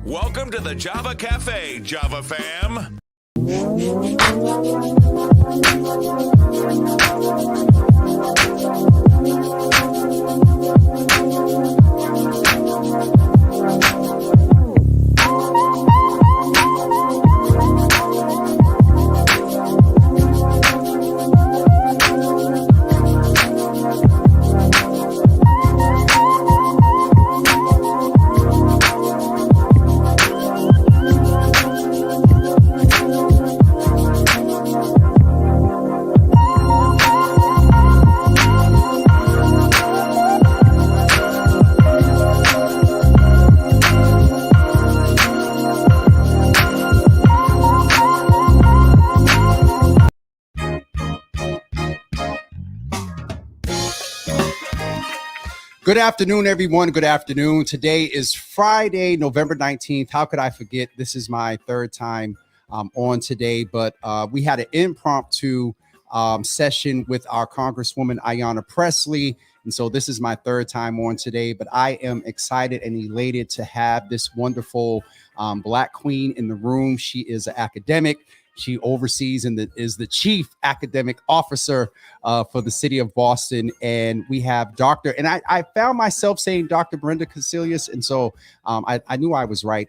Welcome to the Java Cafe, Java fam. Good afternoon, everyone. Good afternoon. Today is Friday, November 19th. How could I forget? This is my third time on today, but we had an impromptu session with our Congresswoman, Ayanna Pressley. And so this is my third time on today, but I am excited and elated to have this wonderful Black queen in the room. She is an academic. She oversees and is the chief academic officer for the city of Boston. And we have Dr. And I found myself saying Dr. Brenda Cassellius. And so I knew I was right.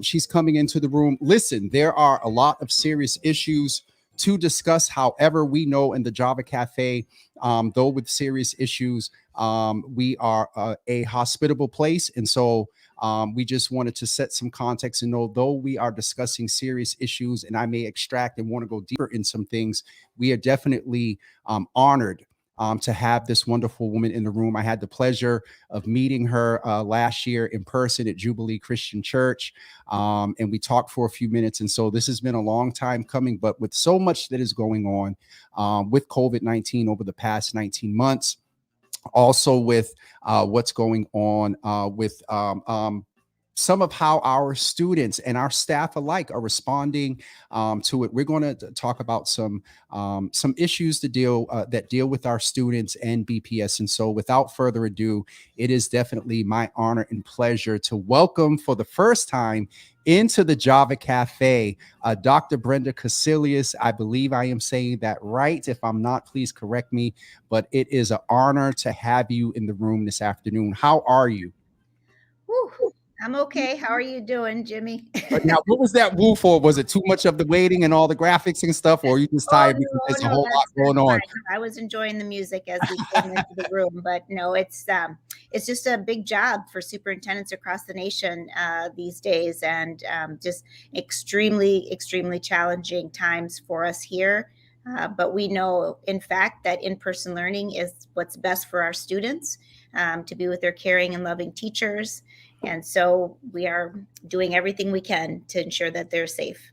She's coming into the room. Listen, there are a lot of serious issues to discuss. However, we know in the Java Cafe, though with serious issues, we are a hospitable place. And so we just wanted to set some context and know, though we are discussing serious issues and I may extract and want to go deeper in some things, we are definitely honored to have this wonderful woman in the room. I had the pleasure of meeting her last year in person at Jubilee Christian Church, and we talked for a few minutes. And so this has been a long time coming, but with so much that is going on with COVID-19 over the past 19 months, also with what's going on with some of how our students and our staff alike are responding to it. We're going to talk about some issues to that deal with our students and BPS. And so without further ado, it is definitely my honor and pleasure to welcome for the first time into the Java Cafe, Dr. Brenda Cassellius. I believe I am saying that right. If I'm not, please correct me. But it is an honor to have you in the room this afternoon. How are you? Whew, I'm okay. How are you doing, Jimmy? Now, what was that woo for? Was it too much of the waiting and all the graphics and stuff, or are you just tired because there's a whole lot going on? I was enjoying the music as we came into the room, but no, it's just a big job for superintendents across the nation these days, and just extremely, extremely challenging times for us here. But we know, in fact, that in-person learning is what's best for our students, to be with their caring and loving teachers. And so we are doing everything we can to ensure that they're safe.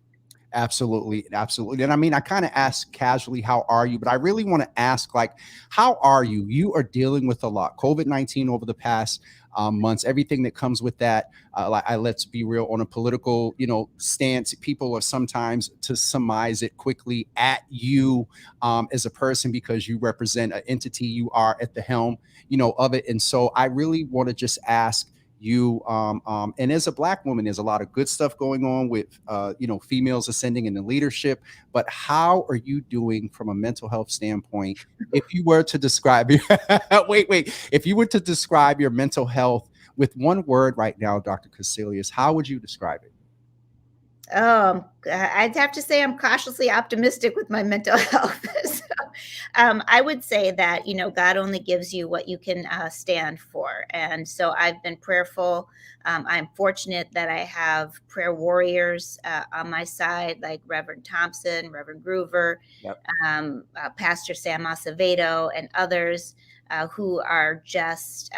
Absolutely. Absolutely. And I mean, I kind of asked casually, how are you? But I really want to ask, like, how are you? You are dealing with a lot. COVID-19 over the past months, everything that comes with that. Let's be real, on a political, stance, people are sometimes, to surmise it quickly, at you as a person because you represent an entity. You are at the helm, of it. And so I really want to just ask you, and as a Black woman, there's a lot of good stuff going on with females ascending into leadership, but how are you doing from a mental health standpoint? If you were to describe if you were to describe your mental health with one word right now, Dr. Cassellius, how would you describe it? I'd have to say I'm cautiously optimistic with my mental health. So, I would say that, God only gives you what you can stand for. And so I've been prayerful. I'm fortunate that I have prayer warriors on my side, like Reverend Thompson, Reverend Groover, Yep. Pastor Sam Acevedo, and others who are just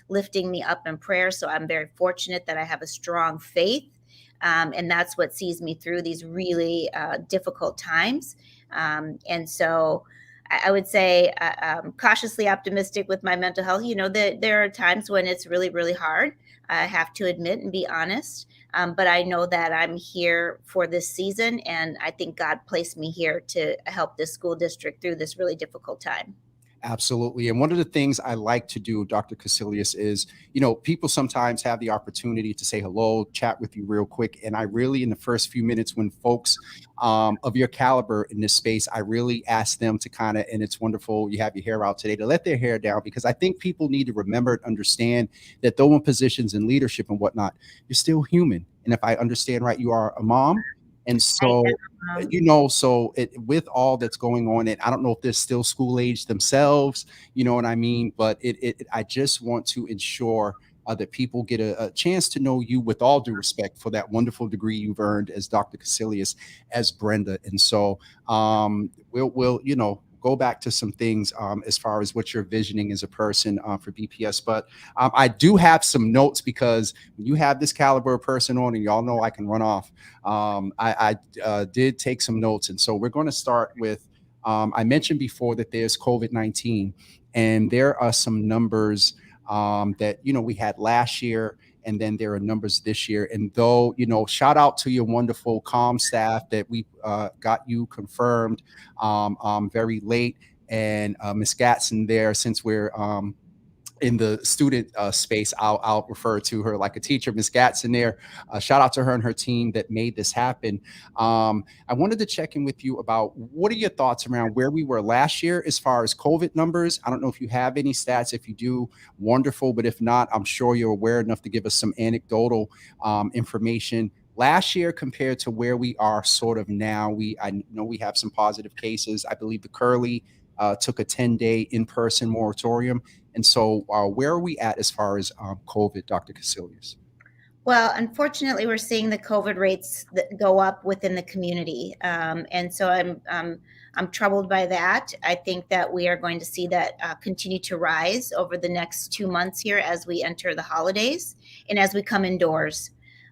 lifting me up in prayer. So I'm very fortunate that I have a strong faith. And that's what sees me through these really difficult times. And so I would say I'm cautiously optimistic with my mental health. There are times when it's really, really hard. I have to admit and be honest. But I know that I'm here for this season, and I think God placed me here to help this school district through this really difficult time. Absolutely. And one of the things I like to do, Dr. Cassellius, is, people sometimes have the opportunity to say hello, chat with you real quick. And I really, in the first few minutes, when folks of your caliber in this space, I really ask them to kind of, and it's wonderful you have your hair out today, to let their hair down, because I think people need to remember and understand that though in positions in leadership and whatnot, you're still human. And if I understand right, you are a mom. And I so, am. with all that's going on, and I don't know if they're still school age themselves, you know what I mean? But I just want to ensure that people get a chance to know you with all due respect for that wonderful degree you've earned as Dr. Cassellius, as Brenda. And so we'll go back to some things as far as what you're visioning as a person for BPS. But I do have some notes, because when you have this caliber of person on, and y'all know I can run off, I did take some notes. And so we're going to start with, I mentioned before that there's COVID-19, and there are some numbers that, we had last year, and then there are numbers this year. And though, shout out to your wonderful comm staff that we got you confirmed very late. And Ms. Gatson there, since we're in the student space, I'll refer to her like a teacher, Ms. Gatson there. Shout out to her and her team that made this happen. I wanted to check in with you about, what are your thoughts around where we were last year as far as COVID numbers? I don't know if you have any stats. If you do, wonderful. But if not, I'm sure you're aware enough to give us some anecdotal information last year compared to where we are sort of now. I know we have some positive cases. I believe the Curly took a 10-day in-person moratorium. And so where are we at as far as COVID, Dr. Cassellius? Well, unfortunately, we're seeing the COVID rates that go up within the community. And so I'm troubled by that. I think that we are going to see that continue to rise over the next 2 months here as we enter the holidays and as we come indoors.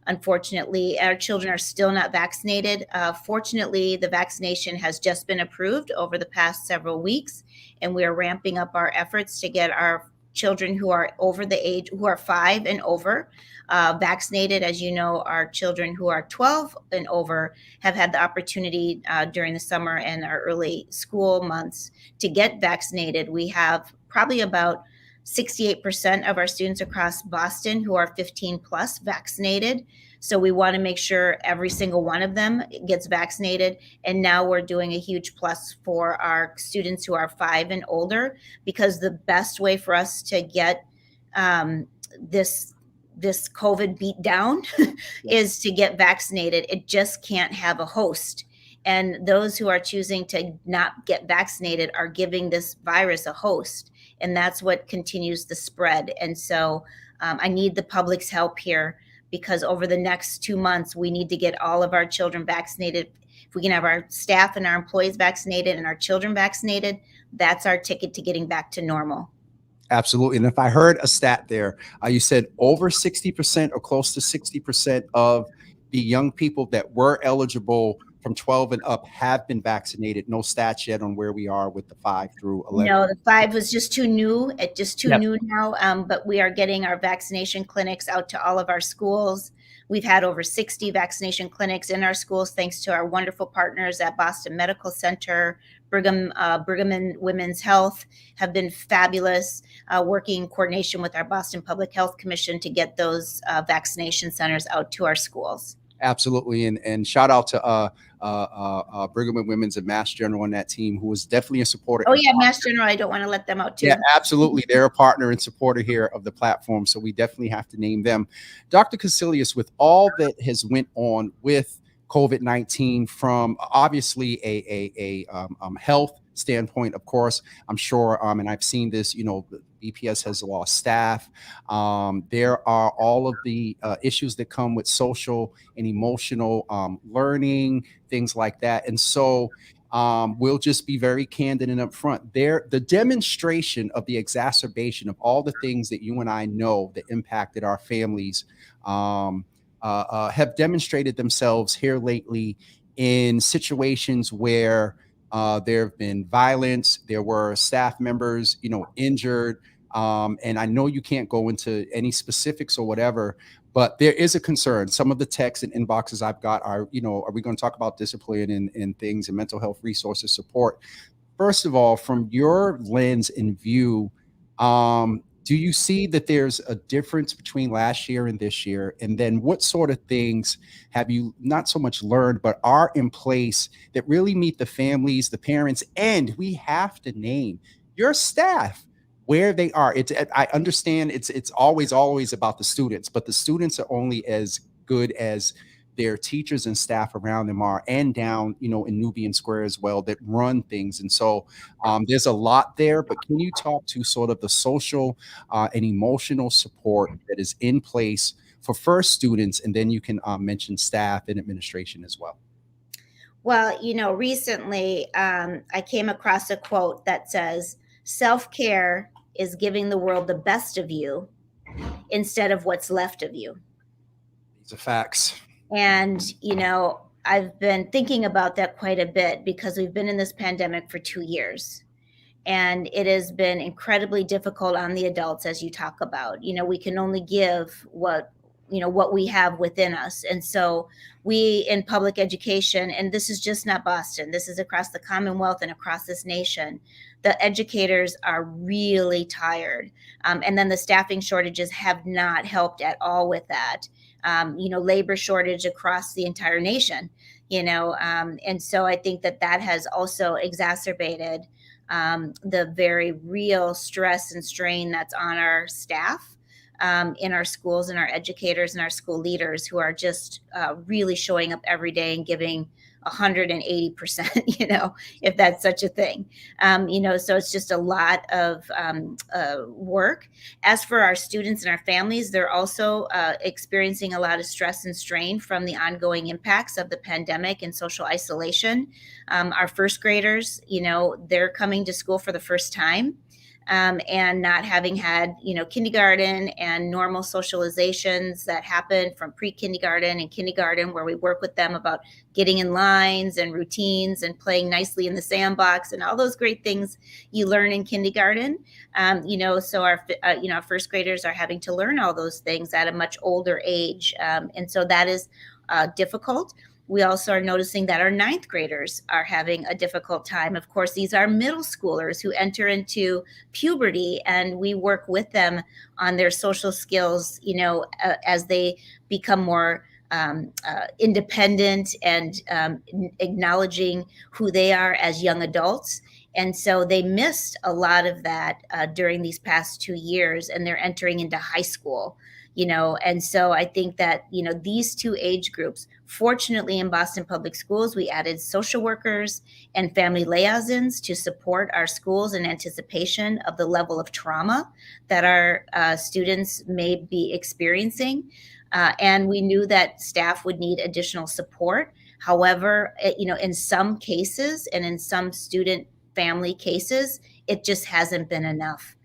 Unfortunately, our children are still not vaccinated. Fortunately, the vaccination has just been approved over the past several weeks, and we are ramping up our efforts to get our children who are over the age, who are 5 and over, vaccinated. As you know, our children who are 12 and over have had the opportunity during the summer and our early school months to get vaccinated. We have probably about 68% of our students across Boston who are 15 plus vaccinated. So we want to make sure every single one of them gets vaccinated. And now we're doing a huge plus for our students who are 5 and older, because the best way for us to get this COVID beat down is to get vaccinated. It just can't have a host. And those who are choosing to not get vaccinated are giving this virus a host. And that's what continues the spread. And so I need the public's help here, because over the next 2 months, we need to get all of our children vaccinated. If we can have our staff and our employees vaccinated and our children vaccinated, that's our ticket to getting back to normal. Absolutely. And if I heard a stat there, you said over 60% or close to 60% of the young people that were eligible from 12 and up have been vaccinated. No stats yet on where we are with the 5 through 11. No, the 5 was just too new. It's just too new now. But we are getting our vaccination clinics out to all of our schools. We've had over 60 vaccination clinics in our schools, thanks to our wonderful partners at Boston Medical Center. Brigham and Women's Health have been fabulous, working in coordination with our Boston Public Health Commission to get those vaccination centers out to our schools. Absolutely. And shout out to Brigham and Women's and Mass General on that team, who was definitely a supporter. Oh yeah, Mass General. I don't want to let them out too. Yeah, absolutely. They're a partner and supporter here of the platform, so we definitely have to name them. Dr. Cassellius, with all that has went on with COVID-19, from obviously a health standpoint, of course, I'm sure, and I've seen this, BPS has lost staff. There are all of the issues that come with social and emotional learning, things like that. And so we'll just be very candid and upfront. The demonstration of the exacerbation of all the things that you and I know that impacted our families have demonstrated themselves here lately in situations where there have been violence. There were staff members, injured. And I know you can't go into any specifics or whatever, but there is a concern. Some of the texts and inboxes I've got are, are we going to talk about discipline and things and mental health resources support? first of all, from your lens and view, do you see that there's a difference between last year and this year? And then what sort of things have you not so much learned, but are in place that really meet the families, the parents, and we have to name your staff where they are. I understand it's always about the students, but the students are only as good as their teachers and staff around them are, and down, in Nubian Square as well, that run things. And so there's a lot there, but can you talk to sort of the social and emotional support that is in place for first students, and then you can mention staff and administration as well? Well, recently I came across a quote that says, self care is giving the world the best of you instead of what's left of you. These are facts. And, I've been thinking about that quite a bit because we've been in this pandemic for 2 years. And it has been incredibly difficult on the adults, as you talk about. We can only give what we have within us. And so we in public education, and this is just not Boston, this is across the Commonwealth and across this nation, the educators are really tired. And then the staffing shortages have not helped at all with that. Labor shortage across the entire nation, and so I think that has also exacerbated the very real stress and strain that's on our staff, in our schools, and our educators and our school leaders, who are just really showing up every day and giving 180%, if that's such a thing. So it's just a lot of work. As for our students and our families, they're also experiencing a lot of stress and strain from the ongoing impacts of the pandemic and social isolation. Our first graders, they're coming to school for the first time. And not having had, kindergarten and normal socializations that happen from pre-kindergarten and kindergarten, where we work with them about getting in lines and routines and playing nicely in the sandbox and all those great things you learn in kindergarten. So our first graders are having to learn all those things at a much older age. And so that is difficult. We also are noticing that our ninth graders are having a difficult time. Of course, these are middle schoolers who enter into puberty, and we work with them on their social skills, as they become more independent and acknowledging who they are as young adults. And so they missed a lot of that during these past 2 years, and they're entering into high school. And so I think that, these two age groups, fortunately in Boston Public Schools, we added social workers and family liaisons to support our schools in anticipation of the level of trauma that our students may be experiencing. And we knew that staff would need additional support. However, in some cases and in some student family cases, it just hasn't been enough.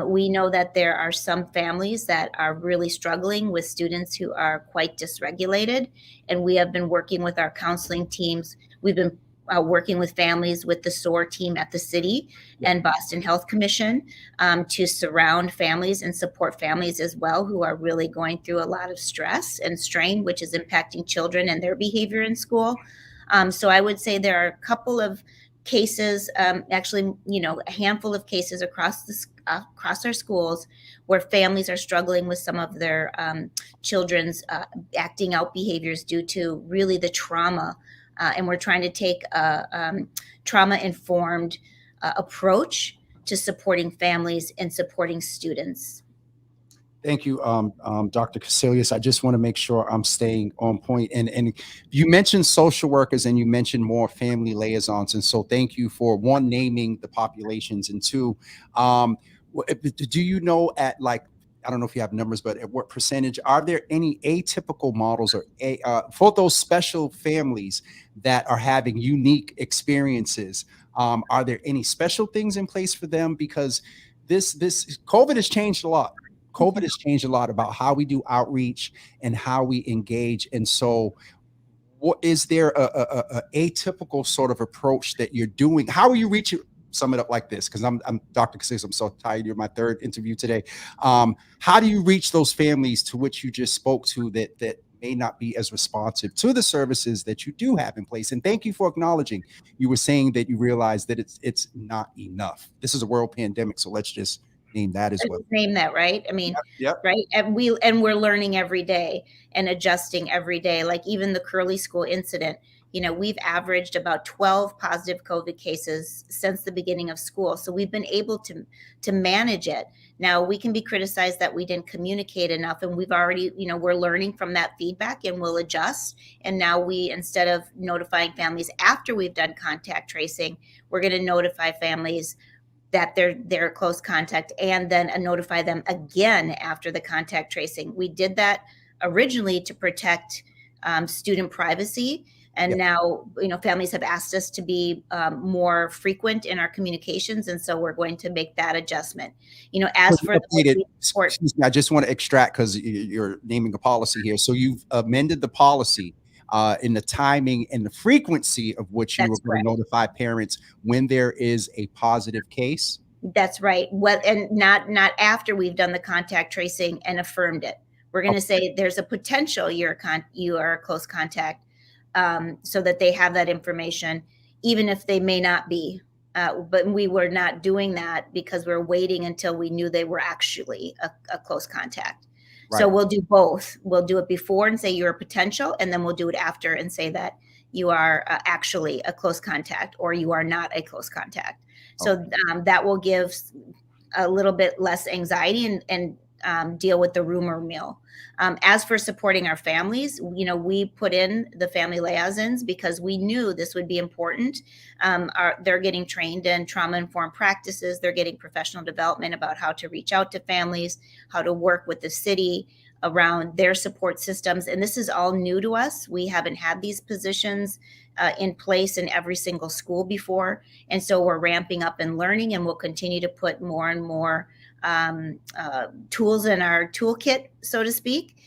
We know that there are some families that are really struggling with students who are quite dysregulated, and we have been working with our counseling teams. We've been working with families with the SOAR team at the city and Boston Health Commission to surround families and support families as well who are really going through a lot of stress and strain, which is impacting children and their behavior in school. So I would say there are a couple of cases, actually, a handful of cases across our schools where families are struggling with some of their children's acting out behaviors due to really the trauma. And we're trying to take a trauma-informed approach to supporting families and supporting students. Thank you, Dr. Cassellius. I just want to make sure I'm staying on point. And you mentioned social workers and you mentioned more family liaisons. And so thank you for, one, naming the populations, and two, do you know at, like, I don't know if you have numbers, but at what percentage, are there any atypical models or for those special families that are having unique experiences? Are there any special things in place for them? Because this COVID has changed a lot. COVID has changed a lot about how we do outreach and how we engage. And so what is there a atypical sort of approach that you're doing? How are you reaching? Sum it up like this, because I'm Dr. Cassellius. I'm so tired. You're my third interview today. How do you reach those families to which you just spoke to that may not be as responsive to the services that you do have in place. And thank you for acknowledging. You were saying that you realize that it's not enough. This is a world pandemic, so let's just name that as well. Name that, right? I mean, Yep. right? And we're learning every day and adjusting every day. Like even the Curly School incident, we've averaged about 12 positive COVID cases since the beginning of school. So we've been able to manage it. Now we can be criticized that we didn't communicate enough, and we've already, we're learning from that feedback and we'll adjust. And now we, instead of notifying families after we've done contact tracing, we're going to notify families that they're close contact, and then notify them again after the contact tracing. We did that originally to protect student privacy. And Yep. now, families have asked us to be more frequent in our communications. And so we're going to make that adjustment. As for the support. Excuse me, I just want to extract, because you're naming a policy here. So you've amended the policy in the timing and the frequency of which you That's were going to notify parents when there is a positive case. That's right. Well, and not after we've done the contact tracing and affirmed it. We're going to say there's a potential you are a close contact, so that they have that information, even if they may not be. But we were not doing that because we're waiting until we knew they were actually a close contact. Right. So we'll do both. We'll do it before and say you're a potential, and then we'll do it after and say that you are actually a close contact or you are not a close contact. So that will give a little bit less anxiety and deal with the rumor mill. As for supporting our families, we put in the family liaisons because we knew this would be important. They're getting trained in trauma-informed practices. They're getting professional development about how to reach out to families, how to work with the city around their support systems. And this is all new to us. We haven't had these positions in place in every single school before. And so we're ramping up and learning, and we'll continue to put more and more tools in our toolkit, so to speak,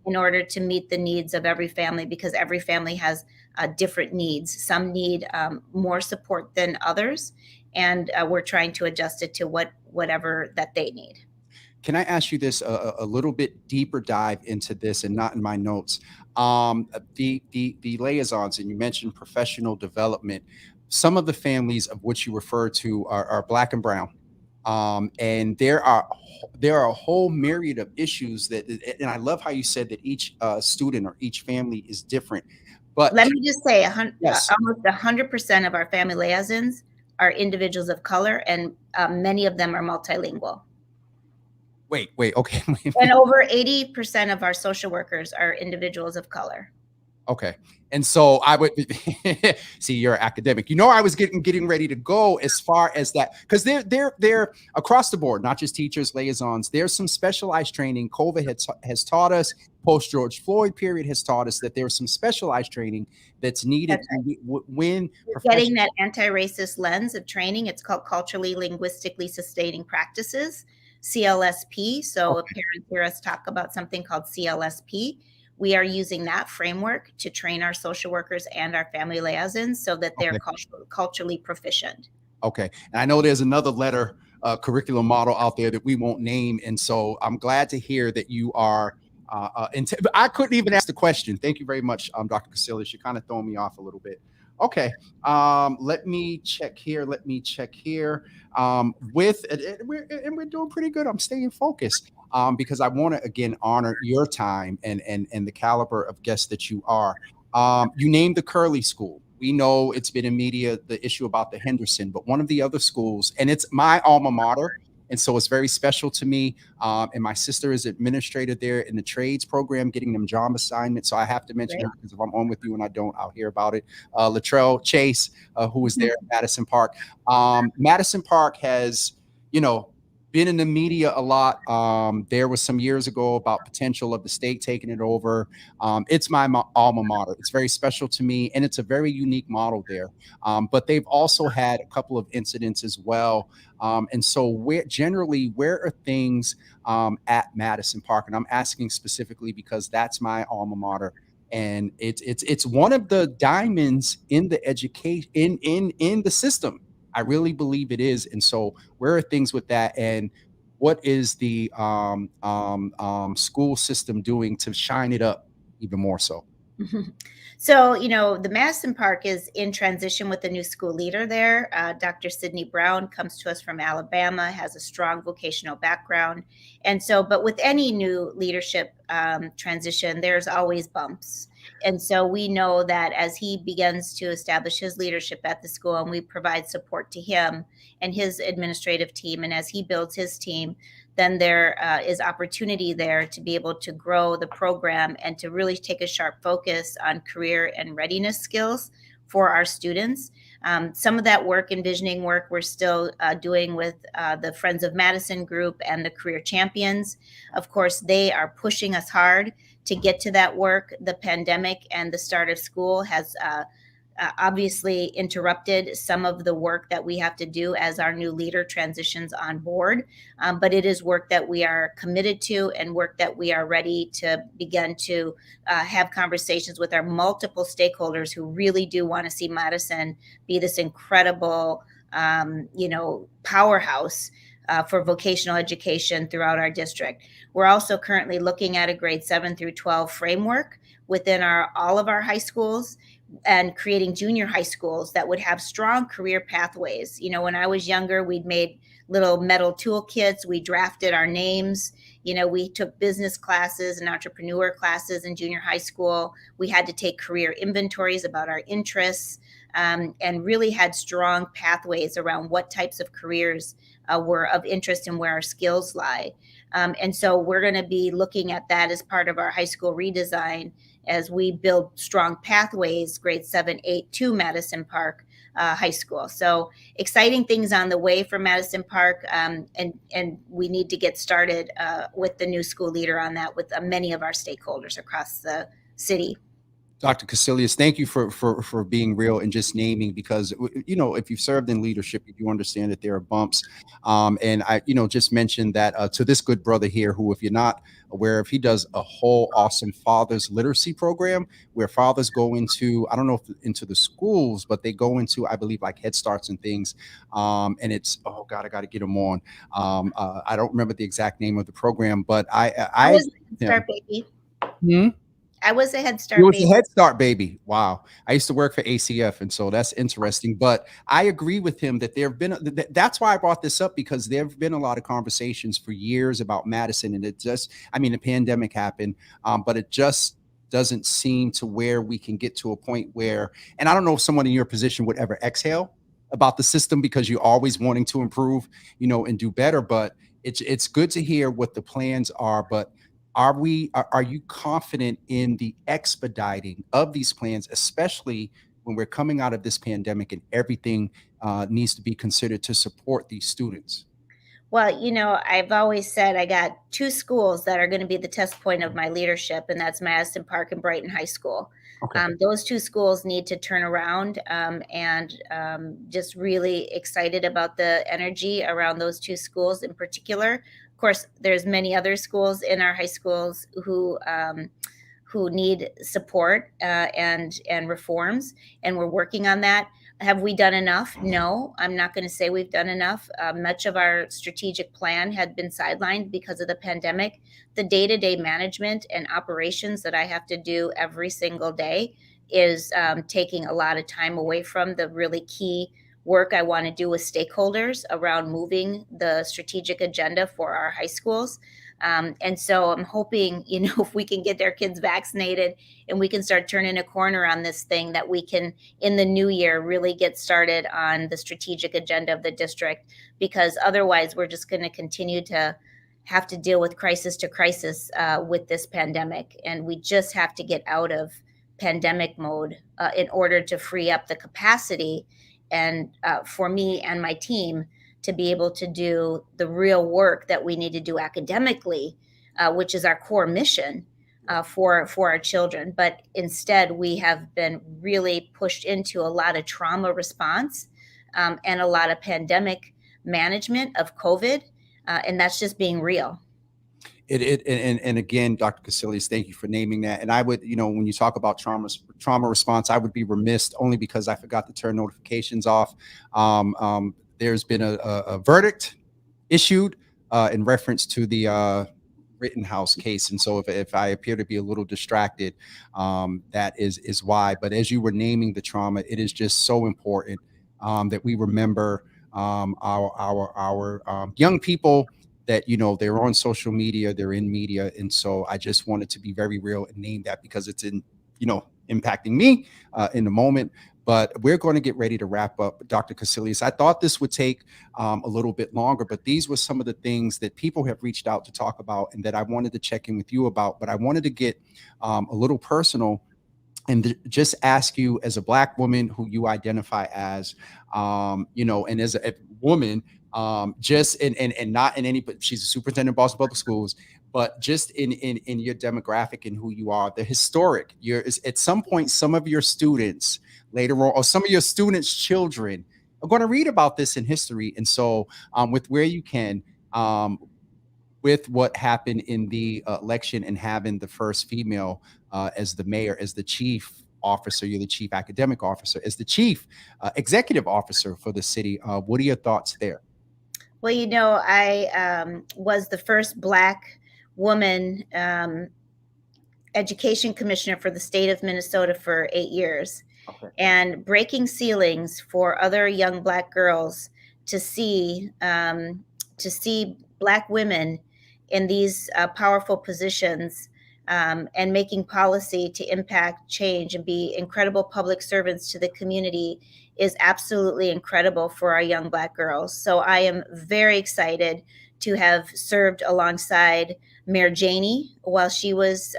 in order to meet the needs of every family, because every family has different needs. Some need more support than others, and we're trying to adjust it to whatever that they need. Can I ask you this, a little bit deeper dive into this, and not in my notes? The liaisons, and you mentioned professional development. Some of the families of which you refer to are Black and brown. And there are a whole myriad of issues and I love how you said that each student or each family is different. But let me just say, almost 100% of our family liaisons are individuals of color, and many of them are multilingual. Wait, okay. And over 80% of our social workers are individuals of color. Okay. And so I would see, you're an academic. I was getting ready to go as far as that, because they're across the board, not just teachers, liaisons. There's some specialized training. COVID has taught us, post George Floyd period has taught us that there's some specialized training that's needed. Right. When getting that anti-racist lens of training, it's called culturally linguistically sustaining practices, CLSP. So if parents hear us talk about something called CLSP, we are using that framework to train our social workers and our family liaisons so that they're culturally proficient. Okay. And I know there's another letter curriculum model out there that we won't name. And so I'm glad to hear that you are, I couldn't even ask the question. Thank you very much, Dr. Cassellius. You're kind of throwing me off a little bit. Okay. Let me check here. We're doing pretty good. I'm staying focused. Because I want to, again, honor your time and the caliber of guests that you are. You named the Curly School. We know it's been in media, the issue about the Henderson, but one of the other schools, and it's my alma mater, and so it's very special to me. And my sister is administrator there in the trades program, getting them job assignments. So I have to mention her, because if I'm on with you and I don't, I'll hear about it. Latrell Chase, who was there at Madison Park. Madison Park has, been in the media a lot. There was some years ago about potential of the state taking it over. It's my alma mater. It's very special to me, and it's a very unique model there. But they've also had a couple of incidents as well. And so where are things at Madison Park? And I'm asking specifically because that's my alma mater. And it's one of the diamonds in the education, in the system. I really believe it is. And so where are things with that? And what is the school system doing to shine it up, even more so. So, the Madison Park is in transition with the new school leader there. Dr. Sydney Brown comes to us from Alabama, has a strong vocational background. And so, but with any new leadership transition, there's always bumps. And so we know that as he begins to establish his leadership at the school, and we provide support to him and his administrative team, and as he builds his team, then there is opportunity there to be able to grow the program and to really take a sharp focus on career and readiness skills for our students. Some of that work, envisioning work, we're still doing with the Friends of Madison group and the Career Champions. Of course, they are pushing us hard to get to that work. The pandemic and the start of school has obviously interrupted some of the work that we have to do as our new leader transitions on board. But it is work that we are committed to and work that we are ready to begin to have conversations with our multiple stakeholders who really do want to see Madison be this incredible, powerhouse for vocational education throughout our district. We're also currently looking at a grade 7 through 12 framework within all of our high schools, and creating junior high schools that would have strong career pathways. When I was younger, we'd made little metal toolkits. We drafted our names. We took business classes and entrepreneur classes in junior high school. We had to take career inventories about our interests, and really had strong pathways around what types of careers were of interest and where our skills lie. And so we're going to be looking at that as part of our high school redesign as we build strong pathways, grade 7, 8 to Madison Park High School. So exciting things on the way for Madison Park, and we need to get started with the new school leader on that with many of our stakeholders across the city. Dr. Cassellius, thank you for being real and just naming, because if you've served in leadership, you understand that there are bumps. And I just mentioned that to this good brother here, who, if you're not aware of, he does a whole awesome fathers literacy program where fathers go into, I don't know if into the schools, but they go into, I believe, like Head Starts and things. And it's, oh God, I got to get him on. I don't remember the exact name of the program, but I was a Head Start baby. I was a Head Start baby. You was a Head Start baby. Wow. I used to work for ACF, and so that's interesting. But I agree with him that there have been, that's why I brought this up, because there have been a lot of conversations for years about Madison, and the pandemic happened, but it just doesn't seem to where we can get to a point where, and I don't know if someone in your position would ever exhale about the system, because you're always wanting to improve, and do better. But it's good to hear what the plans are. But are you confident in the expediting of these plans, especially when we're coming out of this pandemic and everything needs to be considered to support these students? Well, I've always said I got two schools that are going to be the test point of my leadership, and that's Madison Park and Brighton High School. Okay. Those two schools need to turn around, and just really excited about the energy around those two schools in particular. Of course, there's many other schools in our high schools who need support and reforms, and we're working on that. Have we done enough? No, I'm not going to say we've done enough. Much of our strategic plan had been sidelined because of the pandemic. The day-to-day management and operations that I have to do every single day is taking a lot of time away from the really key work I want to do with stakeholders around moving the strategic agenda for our high schools. And so I'm hoping, if we can get their kids vaccinated and we can start turning a corner on this thing, that we can, in the new year, really get started on the strategic agenda of the district, because otherwise we're just going to continue to have to deal with crisis to crisis with this pandemic. And we just have to get out of pandemic mode in order to free up the capacity and for me and my team to be able to do the real work that we need to do academically, which is our core mission for our children. But instead, we have been really pushed into a lot of trauma response and a lot of pandemic management of COVID, and that's just being real. And again, Dr. Cassellius, thank you for naming that. And I would, when you talk about trauma response, I would be remiss, only because I forgot to turn notifications off. There's been a verdict issued in reference to the Rittenhouse case. And so if I appear to be a little distracted, that is why. But as you were naming the trauma, it is just so important that we remember our young people, that they're on social media, they're in media. And so I just wanted to be very real and name that, because it's impacting me in the moment. But we're going to get ready to wrap up. Dr. Cassellius, I thought this would take a little bit longer, but these were some of the things that people have reached out to talk about and that I wanted to check in with you about. But I wanted to get a little personal and just ask you, as a Black woman who you identify as, and as a woman, just and not in any, but she's a superintendent of Boston Public Schools, but just in your demographic and who you are, the historic. At some point, some of your students later on, or some of your students' children, are going to read about this in history. And so, with where you can, with what happened in the election and having the first female as the mayor, as the chief officer, you're the chief academic officer, as the chief executive officer for the city. What are your thoughts there? Well, I was the first Black woman education commissioner for the state of Minnesota for 8 years. Okay. And breaking ceilings for other young Black girls to see Black women in these powerful positions, and making policy to impact change and be incredible public servants to the community is absolutely incredible for our young Black girls. So I am very excited to have served alongside Mayor Janey while she was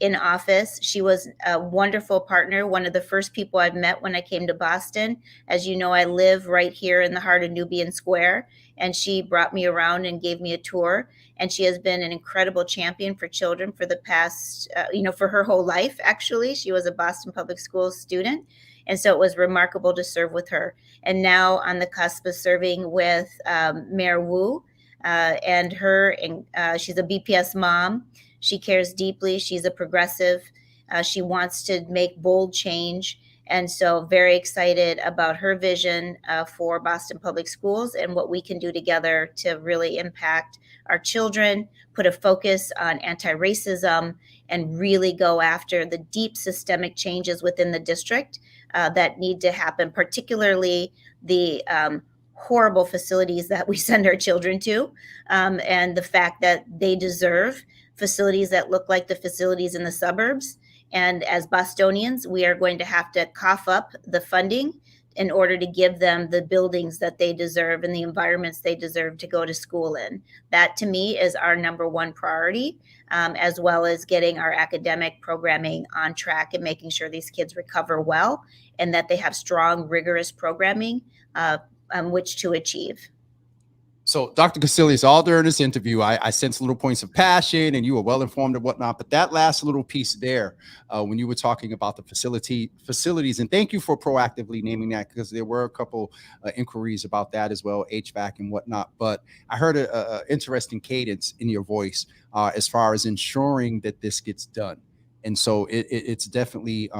in office. She was a wonderful partner, one of the first people I've met when I came to Boston. As you know, I live right here in the heart of Nubian Square, and she brought me around and gave me a tour. And she has been an incredible champion for children for the past, for her whole life, actually. She was a Boston Public Schools student. And so it was remarkable to serve with her. And now on the cusp of serving with Mayor Wu, and she's a BPS mom. She cares deeply. She's a progressive. She wants to make bold change. And so very excited about her vision for Boston Public Schools and what we can do together to really impact our children, put a focus on anti-racism, and really go after the deep systemic changes within the district that need to happen, particularly the horrible facilities that we send our children to, and the fact that they deserve facilities that look like the facilities in the suburbs. And as Bostonians, we are going to have to cough up the funding in order to give them the buildings that they deserve and the environments they deserve to go to school in. That, to me, is our number one priority, as well as getting our academic programming on track and making sure these kids recover well and that they have strong, rigorous programming on which to achieve. So, Dr. Cassellius, all during this interview, I sense little points of passion, and you were well informed and whatnot. But that last little piece there, when you were talking about the facilities, and thank you for proactively naming that, because there were a couple inquiries about that as well, HVAC and whatnot. But I heard an interesting cadence in your voice as far as ensuring that this gets done, and so it's definitely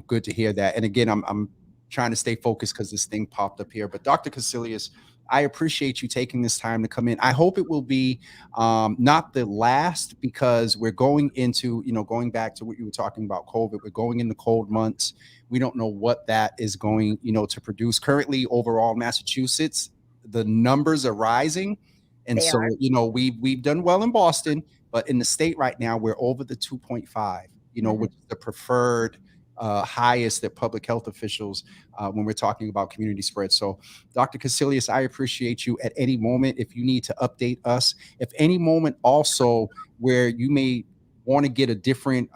good to hear that. And again, I'm trying to stay focused because this thing popped up here. But Dr. Cassellius, I appreciate you taking this time to come in. I hope it will be not the last, because we're going into, going back to what you were talking about, COVID. We're going in the cold months. We don't know what that is going, to produce. Currently, overall, Massachusetts, the numbers are rising. And so, we've done well in Boston, but in the state right now, we're over the 2.5, which is the preferred highest that public health officials when we're talking about community spread. So, Dr. Cassellius, I appreciate you. At any moment, if you need to update us, if any moment also where you may want to get a different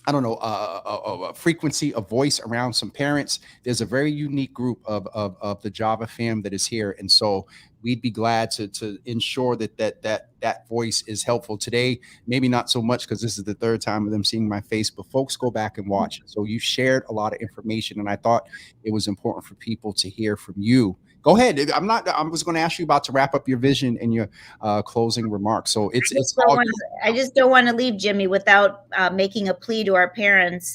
a frequency of voice around some parents, there's a very unique group of the Java fam that is here. And so we'd be glad to ensure that voice is helpful today. Maybe not so much, because this is the third time of them seeing my face, but folks, go back and watch. So you shared a lot of information, and I thought it was important for people to hear from you. Go ahead. I was going to ask you about to wrap up your vision and your closing remarks. So I just don't want to leave, Jimmy, without making a plea to our parents.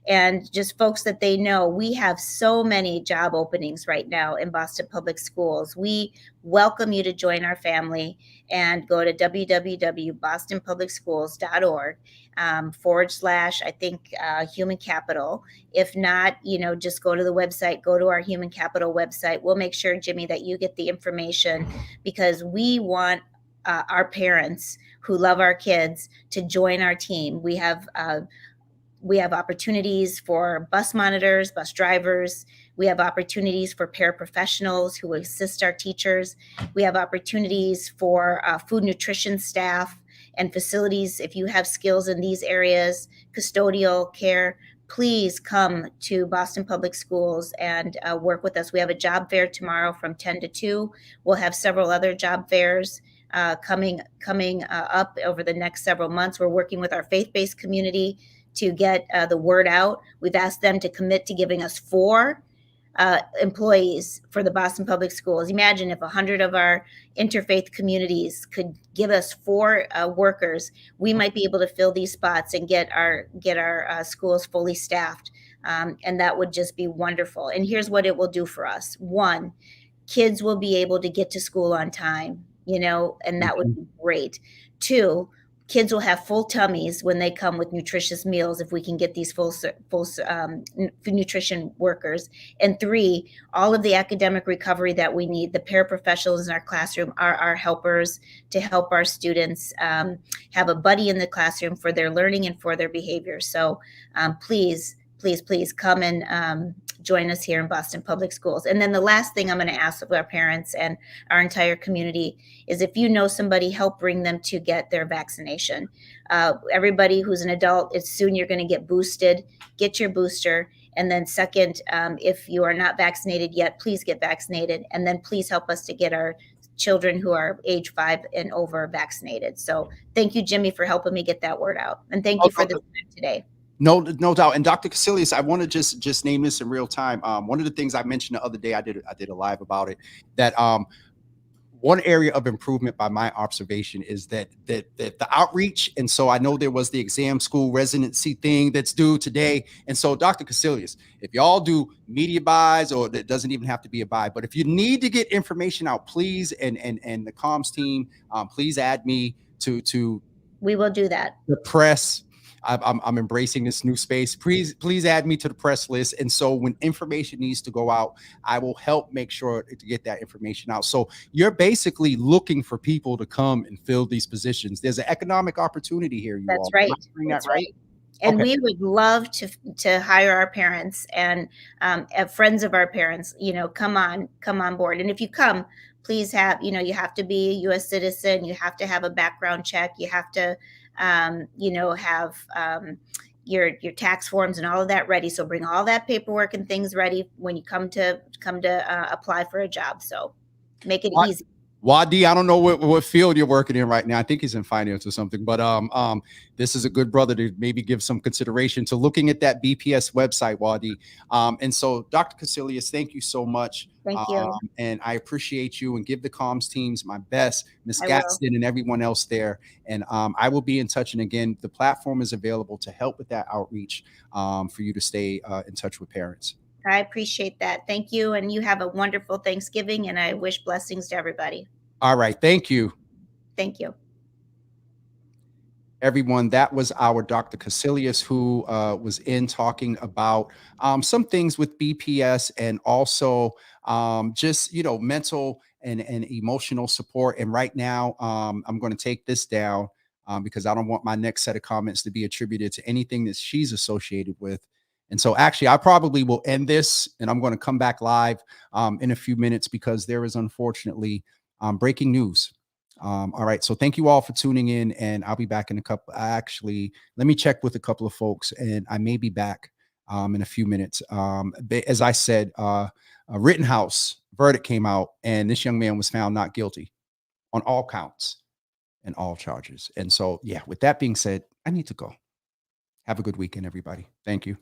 and just folks that they know. We have so many job openings right now in Boston Public Schools. We welcome you to join our family and go to www.bostonpublicschools.org / I think human capital. If not, just go to the website, go to our human capital website. We'll make sure, Jimmy, that you get the information, because we want our parents who love our kids to join our team. We have opportunities for bus monitors, bus drivers. We have opportunities for paraprofessionals who assist our teachers. We have opportunities for food nutrition staff and facilities. If you have skills in these areas, custodial care, please come to Boston Public Schools and work with us. We have a job fair tomorrow from 10 to 2. We'll have several other job fairs coming up over the next several months. We're working with our faith-based community to get the word out. We've asked them to commit to giving us 4 employees for the Boston Public Schools. Imagine if 100 of our interfaith communities could give us 4 workers, we might be able to fill these spots and get our schools fully staffed. And that would just be wonderful. And here's what it will do for us. 1, kids will be able to get to school on time, and that would be great. 2, kids will have full tummies when they come with nutritious meals if we can get these full nutrition workers. And 3, all of the academic recovery that we need, the paraprofessionals in our classroom are our helpers to help our students have a buddy in the classroom for their learning and for their behavior. So please come and join us here in Boston Public Schools. And then the last thing I'm going to ask of our parents and our entire community is, if you know somebody, help bring them to get their vaccination. Everybody who's an adult, it's soon you're going to get boosted. Get your booster. And then second, if you are not vaccinated yet, please get vaccinated. And then please help us to get our children who are age 5 and over vaccinated. So thank you, Jimmy, for helping me get that word out. And thank you for the time today. No doubt. And Dr. Cassellius, I want to just name this in real time. One of the things I mentioned the other day, I did a live about it, that one area of improvement by my observation is that the outreach. And so I know there was the exam school residency thing that's due today. And so Dr. Cassellius, if y'all do media buys, or it doesn't even have to be a buy, but if you need to get information out, please, and the comms team, please add me to we will do that. The press. I'm embracing this new space. Please add me to the press list. And so when information needs to go out, I will help make sure to get that information out. So you're basically looking for people to come and fill these positions. There's an economic opportunity here. That's right. That's right. And we would love to hire our parents and friends of our parents, come on board. And if you come, please have, you have to be a U.S. citizen. You have to have a background check. You have to have your tax forms and all of that ready. So bring all that paperwork and things ready when you come to apply for a job. So make it easy. Wadi, I don't know what field you're working in right now. I think he's in finance or something, but this is a good brother to maybe give some consideration to looking at that BPS website, Wadi. And so Dr. Cassellius, thank you so much. Thank you. And I appreciate you, and give the comms teams my best, Ms. Gadsden and everyone else there. And I will be in touch. And again, the platform is available to help with that outreach for you to stay in touch with parents. I appreciate that. Thank you. And you have a wonderful Thanksgiving, and I wish blessings to everybody. All right. Thank you. Thank you. Everyone, that was our Dr. Cassellius, who was in talking about some things with BPS, and also just, mental and emotional support. And right now, I'm going to take this down because I don't want my next set of comments to be attributed to anything that she's associated with. And so actually, I probably will end this, and I'm going to come back live in a few minutes, because there is unfortunately breaking news. All right. So thank you all for tuning in, and I'll be back in a couple. Actually, let me check with a couple of folks, and I may be back in a few minutes. As I said, a Rittenhouse verdict came out, and this young man was found not guilty on all counts and all charges. And so, yeah, with that being said, I need to go. Have a good weekend, everybody. Thank you.